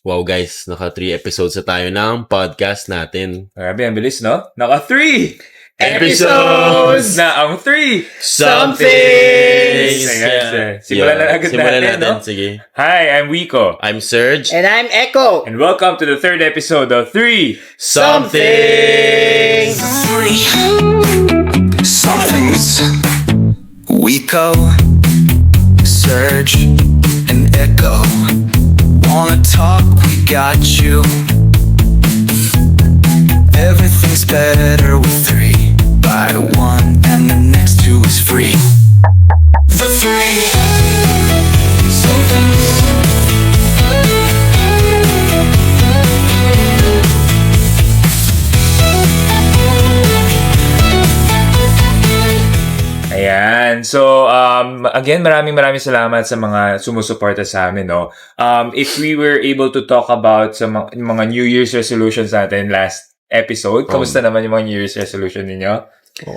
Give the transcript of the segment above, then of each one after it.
Wow guys, naka 3 episodes na tayo ng podcast natin. Grabe, ang bilis, no? Naka 3 Episodes na ang 3 Somethings! Simulan na agad natin, no? Sige. Hi, I'm Wiko. I'm Serge. And I'm Echo. And welcome to the third episode of 3 Somethings! Somethings. Wiko, Serge, and Echo. Wanna talk? We got you. Everything's better with 3. Buy 1 and the next 2 is free. The 3 Somethings. Ayan. So, again, maraming salamat sa mga sumusuporta sa amin, no? If we were able to talk about sa mga New Year's resolutions natin last episode, kamusta naman yung mga New Year's resolution ninyo?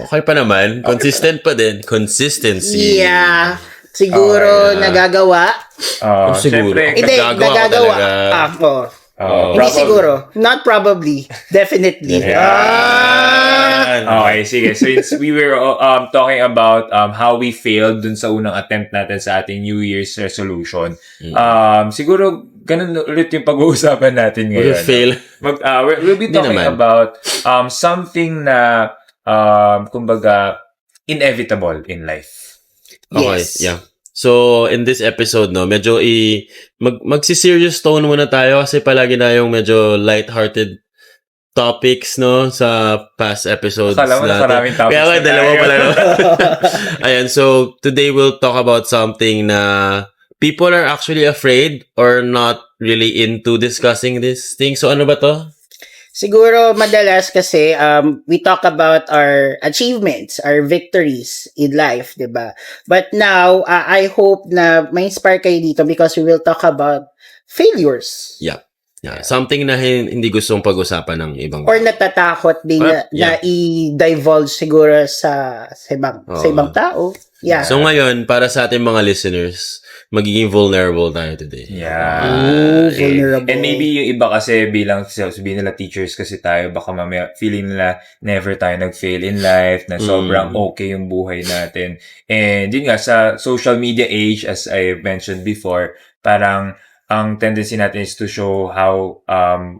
Okay pa naman. Consistent pa din. Consistency. Yeah. Siguro nagagawa. Siguro. Syempre, Hindi, Nagagawa ka nagagawa. talaga. Hindi siguro. Not probably. Definitely. Okay, sige. Since we were talking about how we failed dun sa unang attempt natin sa ating New Year's resolution, siguro ganun ulit yung pag-uusapan natin ngayon. We'll fail. We'll be talking about something na kumbaga inevitable in life. Okay, Yes. yeah. So, in this episode, no, medyo magsi-serious tone muna tayo kasi palagi na yung medyo light-hearted topics, no, sa past episodes Akala mo na maraming topics Kaya na dalawa tayo. pala, no? Ayan, so, today we'll talk about something na people are actually afraid or not really into discussing this thing. So, ano ba to? Siguro madalas kasi we talk about our achievements, our victories in life, 'di ba? But now, I hope na ma-inspire kayo dito because we will talk about failures. Yeah. Something na hindi gustong pag-usapan ng ibang Or natatakot din na i-divulge siguro sa ibang tao. Yeah. So ngayon, para sa ating mga listeners, magiging vulnerable tayo today. Yeah. Ooh, vulnerable. And maybe yung iba kasi bilang sabihin nila teachers kasi tayo, baka mamaya feeling nila never tayo nag-fail in life, na sobrang okay yung buhay natin. And yun nga, sa social media age, as I mentioned before, parang ang tendency natin is to show how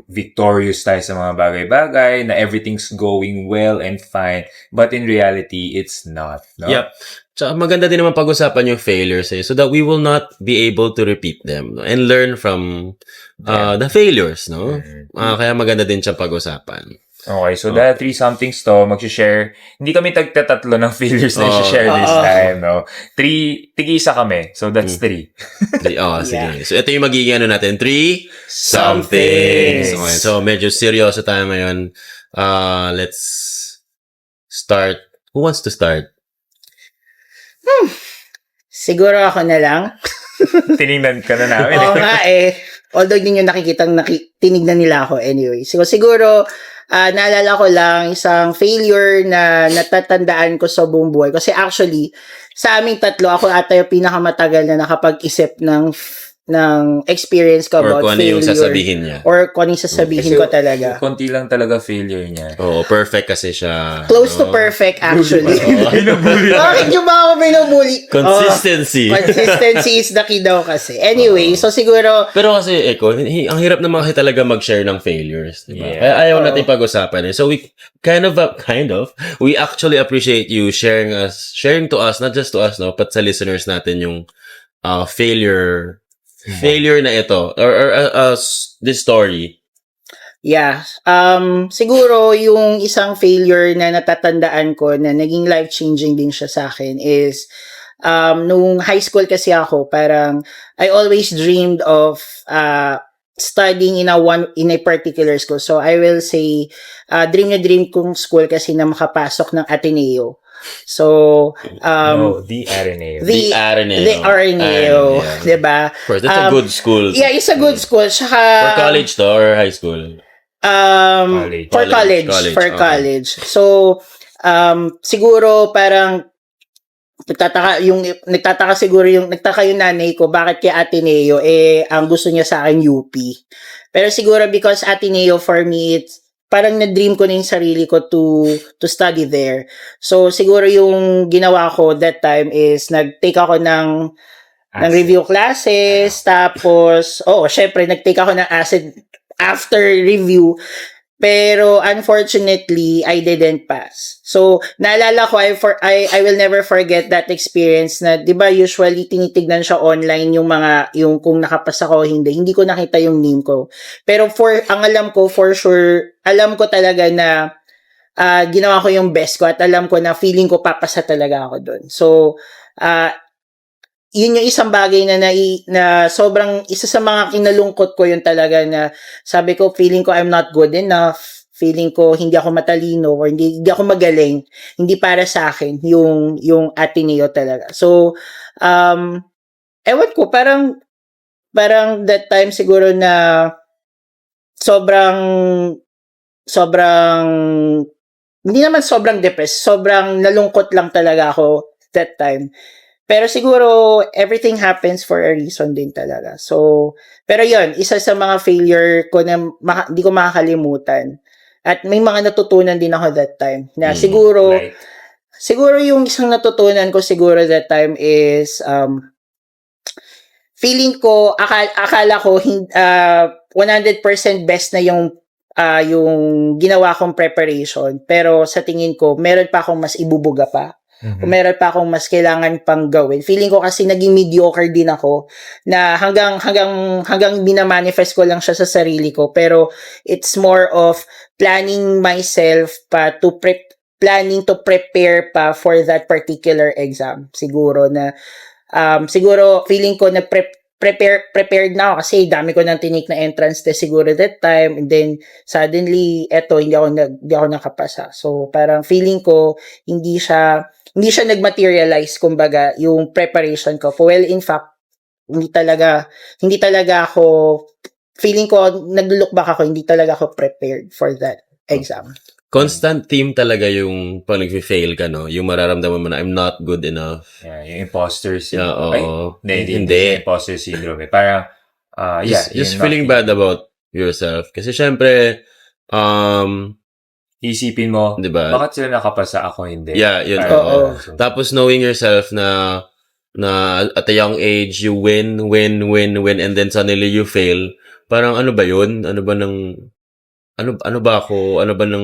victorious tayo sa mga bagay-bagay, na everything's going well and fine. But in reality, it's not. No? Yep. Tsaka maganda din naman pag-usapan yung failures so that we will not be able to repeat them, no? And learn from the failures, no? Kaya maganda din siya pag-usapan. Okay, so the 3 somethings to, mag-share. Hindi kami tagtatatlo ng failures na i-share this time, no? 3, tig-isa kami. So that's 3. Sige. So ito yung magiging natin, 3 somethings. Okay, so medyo seryoso tayo ngayon. Let's start. Who wants to start? Siguro ako na lang. Tinignan ka na namin. Oo nga eh. Although hindi nyo tinignan nila ako anyway. Siguro, naalala ko lang isang failure na natatandaan ko sa buong buhay. Kasi actually, sa aming tatlo, ako ata yung pinakamatagal na nakapag-isip ng experience ko about Or kung ano yung failure. sasabihin niya. Or kung ano yung sasabihin ko talaga. Konti lang talaga failure niya. Oo, perfect kasi siya. Close to perfect actually. Binubuli. Bakit yung mga ako binubuli? Consistency. Consistency is the key daw kasi. Anyway, so siguro, Pero kasi, Eko, ang hirap naman kasi talaga mag-share ng failures. Diba? Yeah. Kaya ayaw natin pag-usapan. So, we we actually appreciate you sharing to us, not just to us, no, but sa listeners natin yung failure na ito, or this story. yeah. Siguro yung isang failure na natatandaan ko na naging life-changing din siya sa akin is nung high school kasi ako, parang I always dreamed of studying in a particular school. So I will say dream kong school kasi na makapasok ng Ateneo. So, the Ateneo. The Ateneo. Ateneo. Diba? Of course, that's a good school. Yeah, it's a good school. Tsaka, For college to, or high school? For college. Okay. So, siguro parang nagtaka yung nanay ko bakit kay Ateneo ang gusto niya sa akin UP. Pero siguro because Ateneo for me it's parang na-dream ko na yung sarili ko to study there. So siguro yung ginawa ko that time is nag-take ako ng review classes, tapos syempre nag-take ako ng acid after review. Pero unfortunately, I didn't pass. So, naalala ko, I will never forget that experience na, di ba, usually tinitignan siya online yung kung nakapasa ko o hindi. Hindi ko nakita yung name ko. Pero ang alam ko, for sure, alam ko talaga na ginawa ko yung best ko at alam ko na feeling ko papasa talaga ako doon. So, yun yung isang bagay na sobrang isa sa mga kinalungkot ko yun talaga na sabi ko feeling ko I'm not good enough, feeling ko hindi ako matalino or hindi ako magaling, hindi para sa akin yung Ateneo talaga. So ewan ko parang that time siguro na sobrang hindi naman sobrang depressed, sobrang nalungkot lang talaga ako that time. Pero siguro, everything happens for a reason din talaga. So, pero yun, isa sa mga failure ko na hindi ko makakalimutan. At may mga natutunan din ako that time. Na siguro yung isang natutunan ko siguro that time is, feeling ko, akala ko 100% best na yung ginawa kong preparation. Pero sa tingin ko, meron pa akong mas ibubuga pa. Kung meron pa akong mas kailangan pang gawin. Feeling ko kasi naging mediocre din ako na hanggang binamanifest ko lang siya sa sarili ko. Pero it's more of planning myself pa planning to prepare pa for that particular exam. Siguro na siguro feeling ko na prepared na ako kasi dami ko nang tinik na entrance test siguro that time, and then suddenly hindi ako nakapasa. So parang feeling ko hindi siya nag-materialize kumbaga yung preparation ko. Well, in fact, hindi talaga ako, feeling ko, nag-look back ako, hindi talaga ako prepared for that exam. Constant theme talaga yung pag nag-fail ka, no? Yung mararamdaman mo na I'm not good enough. Yeah, yung imposter syndrome. Hindi. Imposter syndrome. Parang, just feeling bad about yourself. Kasi syempre, isipin mo, diba? Bakit sila nakapasa ako hindi? Yeah, yun. Tapos knowing yourself na at a young age, you win, and then suddenly you fail. Parang ano ba yun? Ano ba ako? Ano bang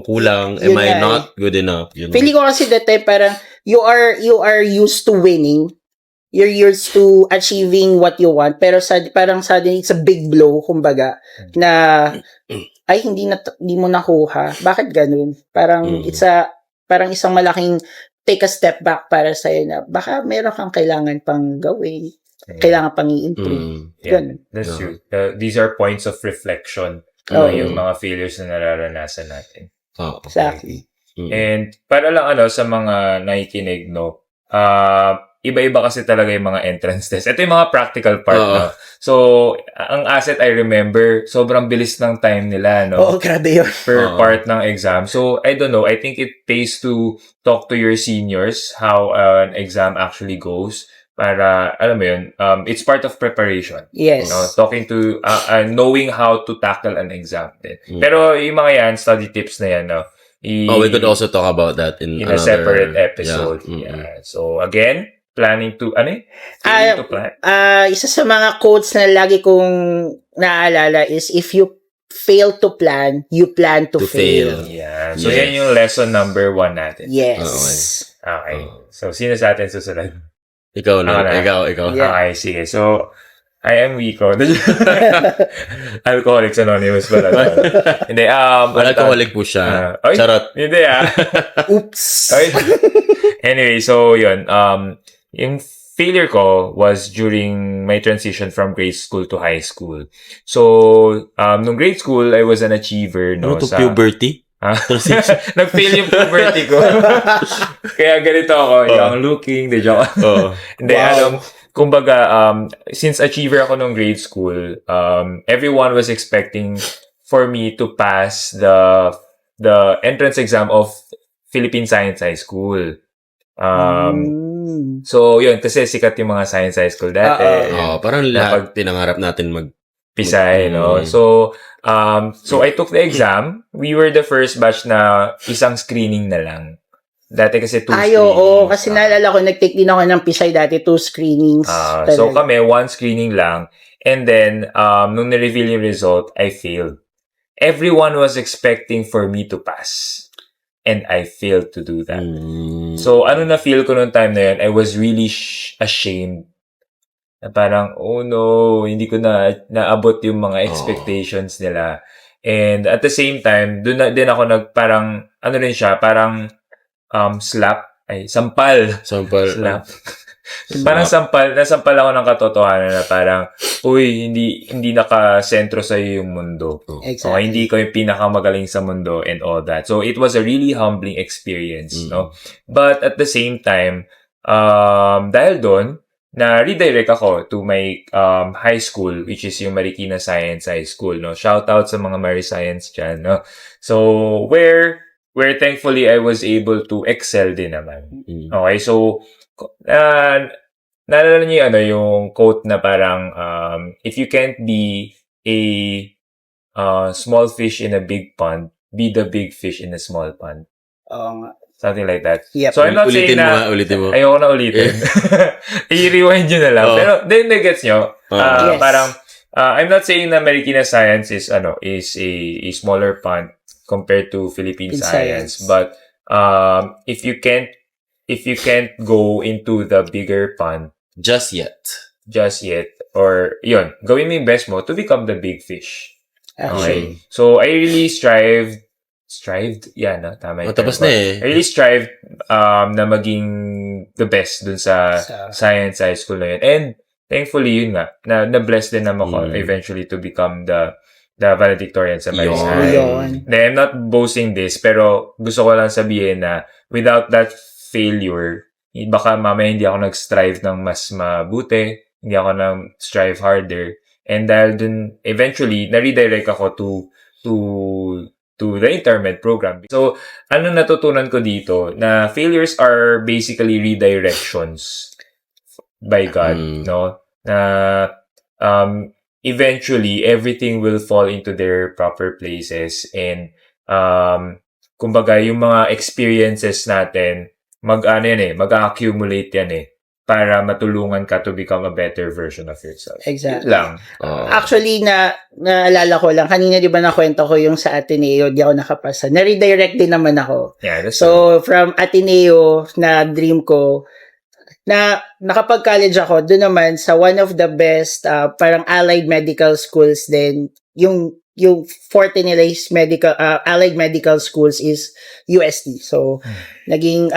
kulang? Am I not good enough? Feeling ko kasi that time parang you are used to winning. You're used to achieving what you want. Pero parang suddenly it's a big blow, kumbaga, na ay hindi mo nakuha. Bakit ganun? Parang parang isang malaking take a step back para sa'yo na baka meron kang kailangan pang gawin. Kailangan pang i-improve. Yeah, that's true. These are points of reflection. Yung mga failures na nararanasan natin. Exactly. And para lang sa mga nakikinig, no, iba-iba kasi talaga yung mga entrance test. Ito yung mga practical part, no? So, ang asset, I remember, sobrang bilis ng time nila, no? Grabe yun. Per part ng exam. So, I don't know, I think it pays to talk to your seniors how an exam actually goes. Para, alam mo yun, it's part of preparation. Yes. You know, talking to, knowing how to tackle an exam din. Pero yung mga yan, study tips na yan, no? we could also talk about that in a separate episode. Yeah. So, again, planning to plan? Isa sa mga quotes na lagi kong naaalala is, if you fail to plan, you plan to fail. Yeah. So, yan yung lesson number 1 natin. Yes. Okay. So, sino sa atin susunod? Ikaw na. Ikaw. Yeah. Okay, sige. So, I am Rico. Alcoholics Anonymous pala. Hindi, alcoholic po siya. Charot. Hindi, Oops. Anyway, so, yun. Yung failure ko was during my transition from grade school to high school. So, nung grade school, I was an achiever. No, puberty? Nag-fail yung puberty ko. Kaya ganito ako, young looking, the joke. Hindi, kumbaga, since achiever ako nung grade school, everyone was expecting for me to pass the entrance exam of Philippine Science High School. So, yun, kasi sikat yung mga science high school dati. Parang lahat pinangarap natin Pisay, no? So I took the exam. We were the first batch na isang screening na lang. Dati kasi 2 Ay, screenings. oo. Kasi naalala ko, nag-take din ako ng Pisay dati, 2 screenings. So kami, 1 screening lang. And then, nung na-reveal yung result, I failed. Everyone was expecting for me to pass. And I failed to do that. So, ano na-feel ko nung time na yun, I was really ashamed. Na parang, oh no, hindi ko na naabot yung mga expectations nila. And at the same time, doon na din ako parang, ano rin siya, parang sampal. Slap. Parang nasampal ako ng katotohanan na parang, uy, hindi nakasentro sa'yo yung mundo. Exactly. Okay, hindi ko yung pinakamagaling sa mundo and all that. So, it was a really humbling experience, no? But at the same time, dahil doon, na-redirect ako to my high school, which is yung Marikina Science High School, no? Shout out sa mga Mari-Science dyan, no? So, where thankfully I was able to excel din naman. Okay, so, naalala niyo yung quote na parang, if you can't be a small fish in a big pond, be the big fish in a small pond. Something like that. Yep. So, I'm not saying na... Ulitin mo. Ayoko na ulitin. I-rewind nyo na lang. Pero, then, nagets nyo. Yes. Parang, I'm not saying na Marikina Science is a smaller pond compared to Philippine In Science. science. But, if you can't go into the bigger pond Just yet. or yun, gawin mo yung best mo to become the big fish. Actually. Okay? So, I really strived, yan, tama yung Tapos term. na eh. I really strived na maging the best dun sa science high school na yun. And thankfully, yun nga, na-bless din naman ako eventually to become the valedictorian sa Mari-Science. Yun. I'm not boasting this, pero gusto ko lang sabihin na without that failure, baka mamaya hindi ako nag-strive ng mas mabuti, hindi ako nag-strive harder. And dahil dun, eventually, na-redirect ako to the intermed program. So, ano natutunan ko dito? Na failures are basically redirections by God, no? Na eventually, everything will fall into their proper places and kumbaga, yung mga experiences natin, mag-accumulate yan para matulungan ka to become a better version of yourself. Exactly. Yun lang. Actually, naalala ko lang, kanina di ba nakwento ko yung sa Ateneo, di ako nakapasa. Na-redirect din naman ako. Yeah, that's So, from Ateneo na dream ko, na nakapag-college ako, doon naman sa one of the best, parang allied medical schools din, yung forte nila is allied medical schools is UST. So, naging,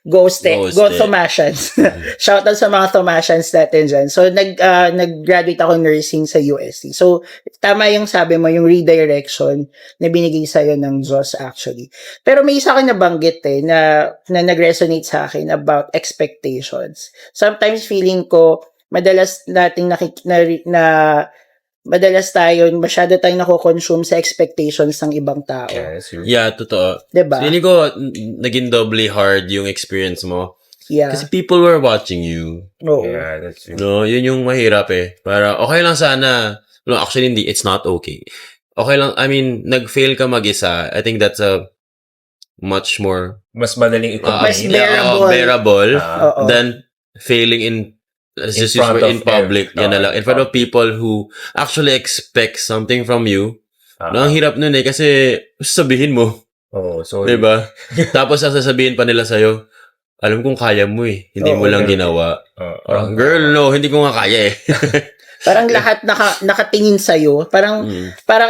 Go Thomasians. Shout out sa mga Thomasians natin dyan. So, nag-graduate ako nursing sa UST. So, tama yung sabi mo, yung redirection na binigay sa'yo ng Diyos actually. Pero may isa ka nabanggit na nag-resonate sa akin about expectations. Sometimes feeling ko, madalas nating madalas masyado tayong nako-consume sa expectations ng ibang tao. Yeah, that's true. Yeah, totoo. Diba? Feeling ko, naging doubly hard yung experience mo. Yeah. Kasi people were watching you. Oo. Yeah, that's true. No, yun yung mahirap Para, okay lang sana. No, actually, hindi. It's not okay. Okay lang, I mean, nag-fail ka mag-isa. I think that's a much more... Mas madaling Mas i-contain. bearable. Oo. than failing in In public. front Yan na lang. In front of people who actually expect something from you. No, ang hirap nun kasi sabihin mo. Oh, sorry. Diba? Tapos sasabihin pa nila sa'yo, alam kong kaya mo hindi mo lang ginawa. Parang, girl, no, hindi ko nga kaya Parang lahat nakatingin sa'yo. Parang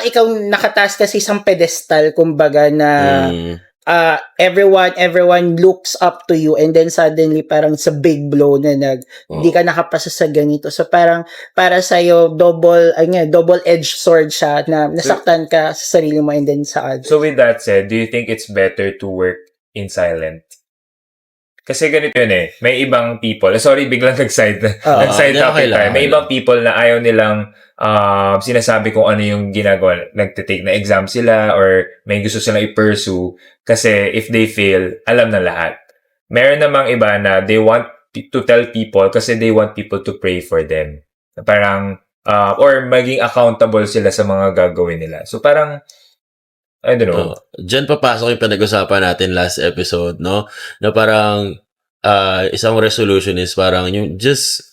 ikaw nakataas kasi isang pedestal, kumbaga na everyone looks up to you and then suddenly parang sa big blow na hindi ka nakapasa sa ganito. So parang para sa'yo double-edged sword siya na nasaktan ka sa sarili mo and then sa others. So with that said, do you think it's better to work in silent? Kasi ganito yun may ibang people, sorry, biglang nag-side topic tayo. May ibang people na ayaw nilang sinasabi kung ano yung ginagawa. Nagtitake na exam sila or may gusto silang i-pursue kasi if they fail, alam na lahat. meron namang iba na they want to tell people kasi they want people to pray for them. Parang, or maging accountable sila sa mga gagawin nila. So parang, I don't know. Diyan papasok yung pinag-usapan natin last episode, no? Na parang isang resolution is parang yung just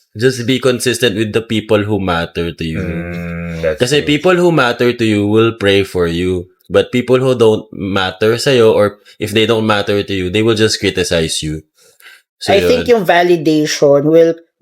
be consistent with the people who matter to you. Kasi people who matter to you will pray for you. But people who don't matter sa'yo, or if they don't matter to you, they will just criticize you. So, I think yung validation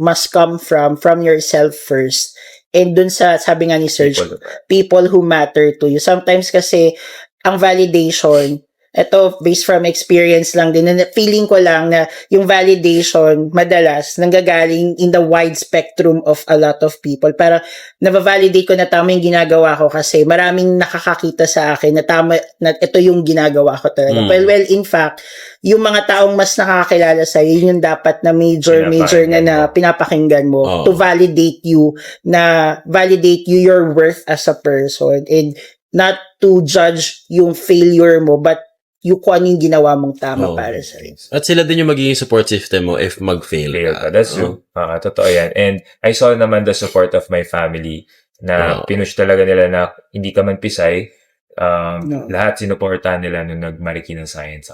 must come from yourself first. And dun sa, sabi nga ni Serge, people who matter to you. Sometimes kasi, ang validation, ito, based from experience lang din, na feeling ko lang na yung validation, madalas, nanggagaling in the wide spectrum of a lot of people. Para, nabavalidate ko na tama yung ginagawa ko kasi maraming nakakakita sa akin na tama, na ito yung ginagawa ko talaga. Well, in fact, yung mga taong mas nakakakilala sa'yo, yun yung dapat na major na pinapakinggan mo to validate you, your worth as a person, and not to judge yung failure mo, but yung kung ano yung ginawa mong tama para sa'yo. At sila din yung magiging support system mo if mag-fail ka. That's true. Totoo yan. And I saw naman the support of my family na pinush talaga nila na hindi ka man pisay. Lahat sinuportahan nila nung nag-Marikina ng Science.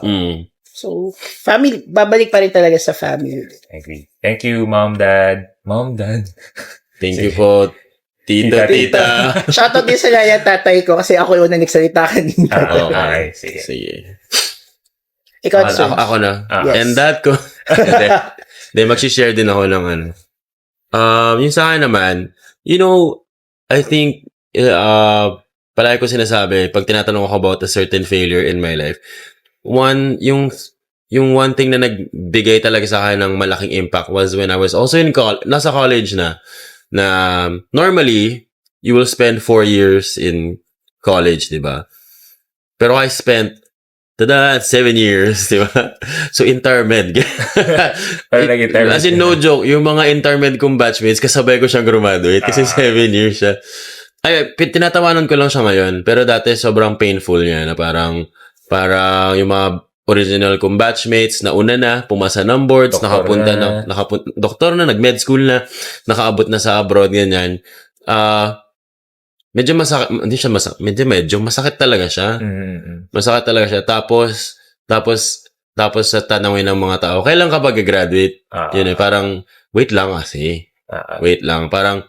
So, family, babalik pa rin talaga sa family. I agree. Thank you, Mom, Dad. Mom, Dad. Thank you po, Tita. Shoutout din sa laya tatay ko kasi ako yung nagsalita kanina. Okay. Sige. Ikaw, Serge. Ako na. Yes. And that ko. Then, mag-share din ako ng ano. Yung sa akin naman, I think, palagi ko sinasabi, pag tinatanong ako about a certain failure in my life, yung one thing na nagbigay talaga sa akin ng malaking impact was when I was also nasa college na normally, you will spend 4 years in college, di ba? Pero I spent 7 years, di ba? So, intermed. As in, no joke, yung mga intermed kong batchmates, kasabay ko siyang graduate kasi 7 years siya. Ay, tinatawanan ko lang siya ngayon, pero dati sobrang painful niya na parang yung mga original kong batchmates na una na, pumasa ng boards, doktor na, nag-med school na, nakaabot na sa abroad, ganyan. Medyo masakit, medyo masakit talaga siya. Masakit talaga siya. Tapos sa tanawin ng mga tao, kailan ka ba gagraduate? Yun parang, wait lang kasi. Wait lang. Parang,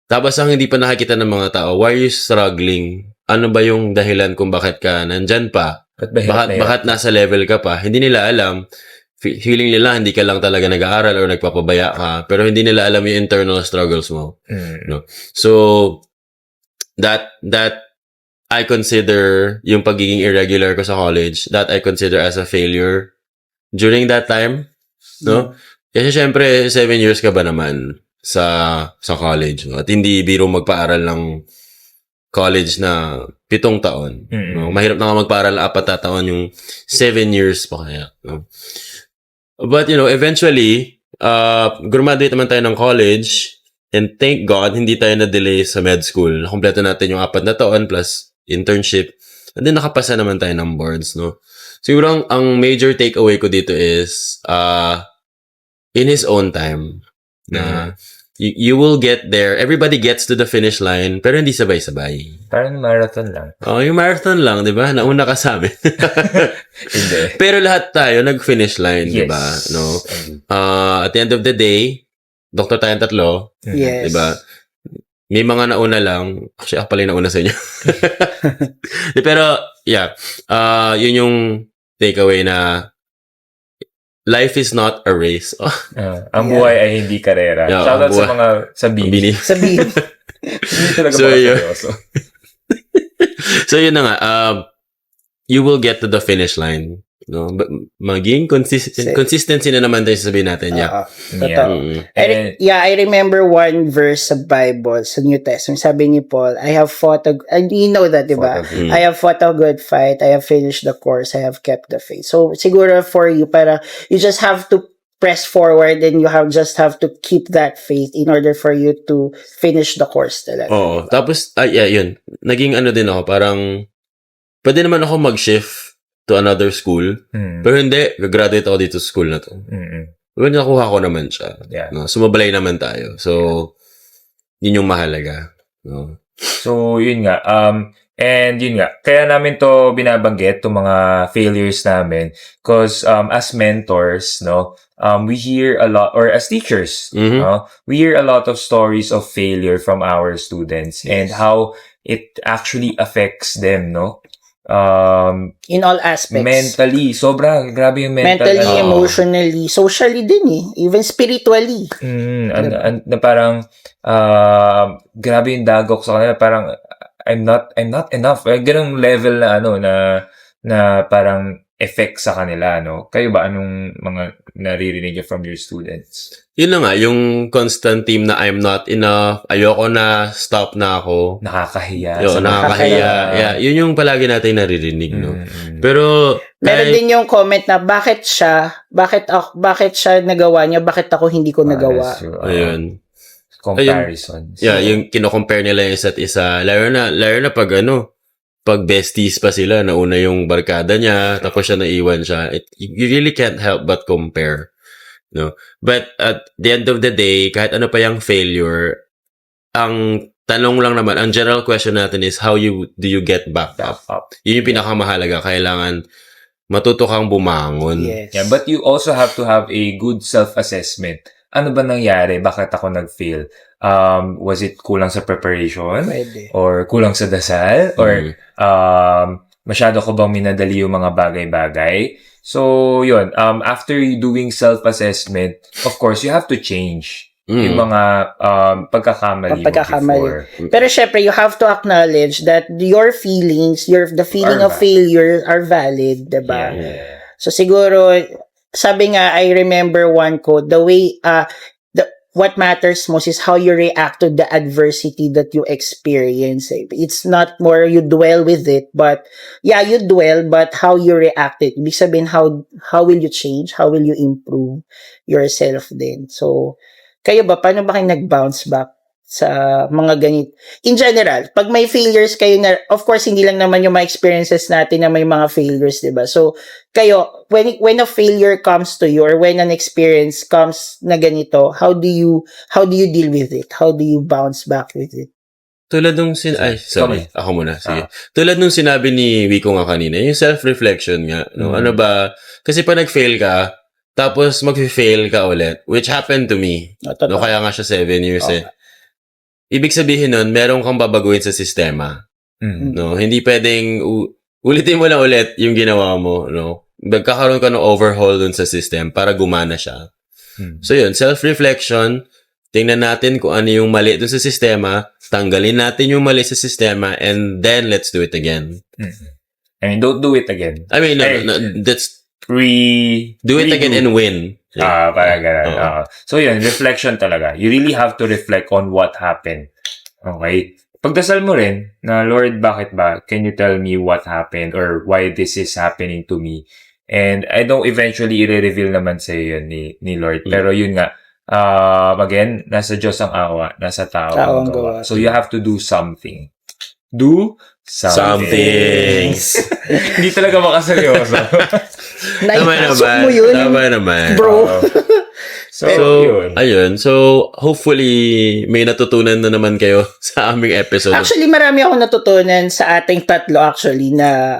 tapos ang hindi pa nakikita ng mga tao, why are you struggling? Ano ba yung dahilan kung bakit ka nandyan pa? Bakit nasa level ka pa? Hindi nila alam. Feeling nila hindi ka lang talaga nag-aaral or nagpapabaya ka. Pero hindi nila alam yung internal struggles mo. No? So, that I consider yung pagiging irregular ko sa college, that I consider as a failure during that time. No? Kasi syempre, 7 years ka ba naman sa college. No? At hindi biro magpaaral ng college na 7 taon. No? Mahirap na nga magpaaral 4 na taon, yung 7 years pa kaya. No? But, eventually, graduate naman tayo ng college, and thank God, hindi tayo na-delay sa med school. Nakompleto natin yung 4 na taon plus internship. And then, nakapasa naman tayo ng boards, no? Siguro, ang major takeaway ko dito is, in his own time, na you will get there. Everybody gets to the finish line, pero hindi sabay-sabay. Parang marathon lang. Yung marathon lang, di ba? Nauna ka sa amin. Hindi. Pero lahat tayo nag-finish line, Yes. di ba? No? At the end of the day, doktor tayong 3, Yes. di ba? May mga nauna lang. Actually, ako pala yung nauna sa inyo. Pero, yeah. Yun yung takeaway na life is not a race. Ang buhay ay hindi karera. Yeah, Shoutout sa mga sabini. Sabihin. Hindi talaga So, mga yun. seryoso. So, yun na nga. You will get to the finish line. No? Maging consistency na naman tayo sabihin natin. Yeah. Totoo. And, I remember one verse sa Bible, sa New Testament. Sabi ni Paul, I have fought and you know that, di ba? I have fought a good fight. I have finished the course. I have kept the faith. So, siguro for you, you just have to press forward and you just have to keep that faith in order for you to finish the course talaga. Oo. Tapos, yun. Naging din ako, parang, pwede naman ako mag-shift to another school. Pero hindi, gagraduate ako dito sa school na to. Pero nakuha ko naman siya. Yeah. No? Sumabalay naman tayo. So, yun yung mahalaga. No? So, yun nga. And yun nga, kaya namin to binabanggit, itong mga failures namin. Because as mentors, no, we hear a lot, or as teachers, no, we hear a lot of stories of failure from our students and how it actually affects them, no? In all aspects. Mentally, sobrang grabe yung Mentally, mental. emotionally, socially din eh. Even spiritually. Na parang, grabe yung dagok sa kanila. Parang, I'm not enough. Ganong level na na parang effect sa kanila, no? Kayo ba, anong mga naririnig niyo from your students? Yun na nga, yung constant theme na I'm not enough, ayoko na, stop na ako. Nakakahiya. Yun, nakakahiya. Yeah, yun yung palagi natin naririnig, no? Pero, Meron din yung comment na bakit siya nagawa niya, bakit ako hindi ko nagawa. ayun. Comparison. Yeah, yung kino-compare nila yung isa't isa. Lalo na pag besties pa sila, nauna yung barkada niya, tapos siya naiwan siya. You really can't help but compare. No? But at the end of the day, kahit ano pa yung failure, ang tanong lang naman, ang general question natin is how do you get back up? Yun yung pinakamahalaga. Kailangan matuto kang bumangon. Yes. Yeah, but you also have to have a good self-assessment. Ano ba nangyari? Bakit ako nag-fail? Was it kulang sa preparation? Pwede. Or kulang sa dasal? Or masyado ko bang minadali yung mga bagay-bagay? So, yun. After doing self-assessment, of course, you have to change yung mga pagkakamali mo before. Pero syempre, you have to acknowledge that your feelings, the feeling of failure are valid, diba? Yeah. So siguro, sabi nga, I remember one quote, the way, what matters most is how you react to the adversity that you experience. It's not more you dwell with it, but yeah, you dwell, but how you react it. Ibig sabihin, how will you change? How will you improve yourself then? So, kayo ba, paano ba kayo nag-bounce back sa mga ganit? In general, pag may failures kayo na, of course, hindi lang naman yung mga experiences natin na may mga failures, diba? So, kayo, when a failure comes to you or when an experience comes na ganito, how do you deal with it? How do you bounce back with it? Tulad nung ako muna, sige. Tulad nung sinabi ni Wiko nga kanina, yung self-reflection nga, no? Ano ba, kasi pag nag-fail ka, tapos mag-fail ka ulit, which happened to me. No, kaya nga siya 7 years Ibig sabihin nun, meron kang babaguhin sa sistema. No, hindi pwedeng ulitin mo lang ulit yung ginawa mo, no? Magkakaroon ka ng overhaul dun sa system para gumana siya. So yun, self-reflection, tingnan natin kung ano yung mali dun sa sistema, tanggalin natin yung mali sa sistema, and then let's do it again. I mean, don't do it again. I mean, that's do it again and win. Parang ganun. So yun, reflection talaga. You really have to reflect on what happened. Okay? Pagdasal mo rin na, Lord, bakit ba? Can you tell me what happened or why this is happening to me? And I know eventually i-reveal naman sa iyo ni Lord. Pero yun nga, again, nasa Diyos ang awa, nasa tao ang gawa. So you have to do something. Do something. Hindi talaga makaseryoso. Tama naman. Bro. So, ayun. So, hopefully, may natutunan na naman kayo sa aming episode. Actually, marami akong natutunan sa ating tatlo actually na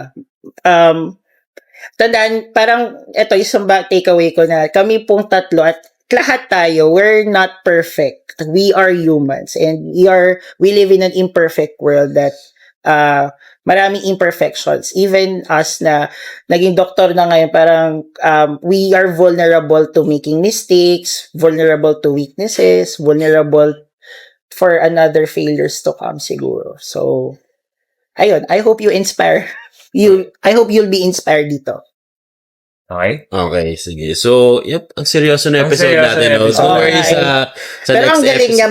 tandaan, parang ito isang takeaway ko na kami pong tatlo at lahat tayo, we're not perfect. We are humans and we live in an imperfect world that maraming imperfections. Even us na naging doktor na ngayon, parang we are vulnerable to making mistakes, vulnerable to weaknesses, vulnerable for another failures to come siguro. So, ayun, I hope you inspire. I hope you'll be inspired dito. Okay? Okay, sige. So, yep, ang seryoso na episode natin. No? So, worry sa pero next ang galing niya,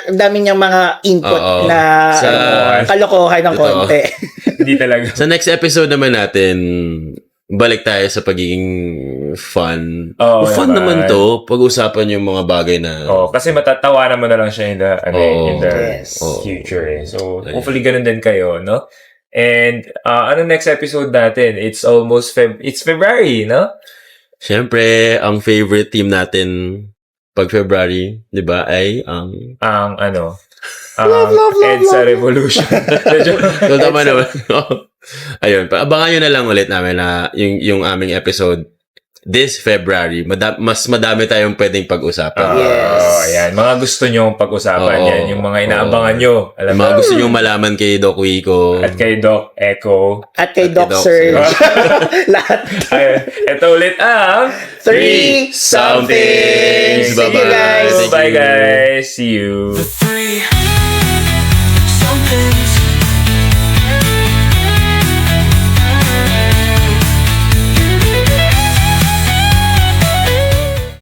ang dami niyang mga input na kalokohan ng konti. Hindi talaga. Sa next episode naman natin, balik tayo sa pagiging fun. Fun naman to, pag-usapan yung mga bagay na... kasi matatawanan mo na lang siya in the future. So, hopefully ganun din kayo, no? And ano next episode natin? It's almost it's February, no? Siyempre, ang favorite team natin pag February, di ba, ay ang... Ang EDSA Revolution. So, tama naman. Ayun, abangan nyo na lang ulit namin na yung aming episode this February. Mas madami tayong pwedeng pag-usapan. Ayan. Mga gusto nyo pag-usapan yan. Yung mga inaabangan nyo. Alam mga gusto nyo malaman kay Doc Wico. At kay Doc Echo. At kay Doc Doc Serge. Lahat. Ito ulit ang 3 something. Bye-bye. See you guys. Thank Bye you. guys. See you. The three.